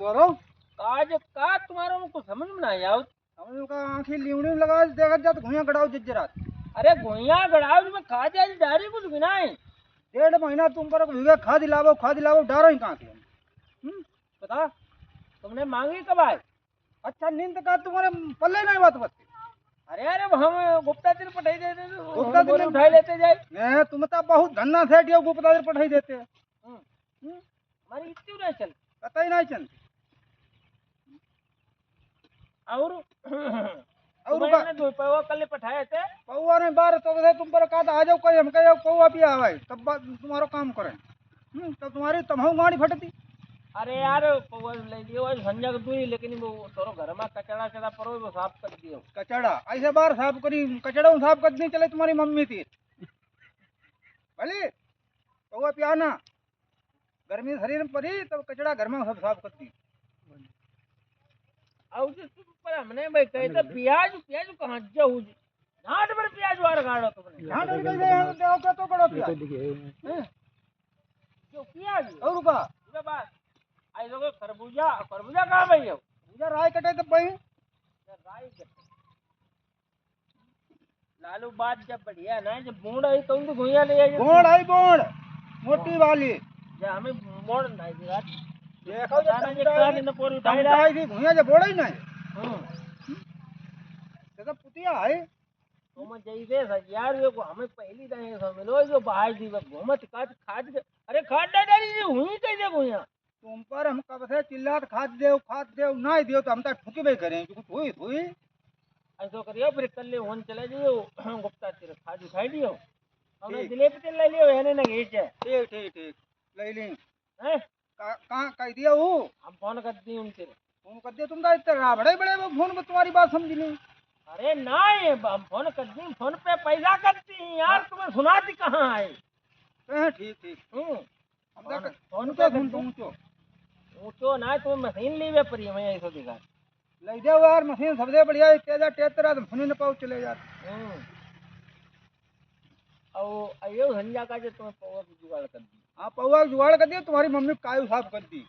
बोलो काज का तुम्हारा मुझको समझ में नहीं आओ। समझ का आंखी लीवड़ी में लगा देखा जात घुइया गड़ाओ जज्जरात अरे गोइया गड़ाव में खा जाए डारी कुछ भी नहीं। 1.5 महीना तुम पर भूगे खा दिलावो डारो ही कहाँ के बता तुमने मांगी कब आए? अच्छा नींद का तुम्हारे पल्ले नहीं बात बत्ती अरे अरे हम गुप्ता दिन पठाई देते गुप्ता दिन उठाई लेते जाए। मैं तुम तो बहुत धन्ना सेठ यो गुप्ता दिन पठाई देते हमारी इतनी नहीं चल कतई नहीं चलती और और मैंने दो पैवा कल पठाए थे। पौआ ने बार तो बसे तुम पर कहा आ जाओ कोई हम कहो पौआ भी आवे तब तुम्हारो काम करें तब तुम्हारी तमहु गाड़ी फटती अरे यार पौवा ले लियो संजय दुई लेकिन वो तोरो घर में कचड़ा चढ़ा परो वो साफ कर दियो। कचड़ा ऐसे बार साफ करी कचड़ा साफ करनी चले तुम्हारी मम्मी थी भले पौआ पियाना गर्मी शरीर में पड़ी तब कचड़ा घर में सब साफ करती और जो तुम पर हमने भाई कहे थे प्याज प्याज कहाँ जाऊ झाट पर प्याज वार गाड़ो तुमने झाट पर कैसे हम देव के तो करो प्याज जो प्याज और का ये बात आई लोग खरबूजा खरबूजा कहाँ भाई हो पूजा राय कटे तो भाई राई लालू बात जब बढ़िया ना जब बूढ़ आई तो उनको भुइया ले आई बोड़ आई बोड़ मोटी वाली जब हमें बोड़ नहीं दिया देखो जाना जे कान न पोर उठाई टमटा आई थी भुइया जे बोड़ा ही नहीं देखो पुतिया है तो मैं जैसे यार ये को हमें पहली दाएं समझ जो बाहर दी घूमत काट खाद अरे खाद डाली जी हुई कैसे भुइया तुम पर हम कब से चिल्लात खाद देव नहीं दियो तो हम तो ठुकी भाई करें कुछ हुई हुई ऐसा करियो फिर कल होन चले जियो गुप्ता तेरे खाद उठाई दियो हमने जिलेबी तेल ले लियो यानी ना घेच है ठीक ठीक ठीक ले ली हैं कहाँ कह दिया वो हम फोन कर दी उनसे फोन कर दिया तुम तो इतना बड़े बड़े फोन में तुम्हारी बात समझी नहीं अरे नहीं हम फोन कर दी फोन पे पैसा करती हैं यार तुम्हें सुनाती कहाँ है ठीक ठीक फोन फोन पे पे ऊंचो ऊंचो ना तुम मशीन लीवे परी हमें ऐसा दिखा ले जाओ यार मशीन सबसे बढ़िया तेजा तेरा तो फोन न पाओ चले जाते और अयो संजा का जो तुम्हें पौवा की जुगाड़ कर दी हाँ पौआ जुगाड़ कर दिया तुम्हारी मम्मी कायू साफ कर दी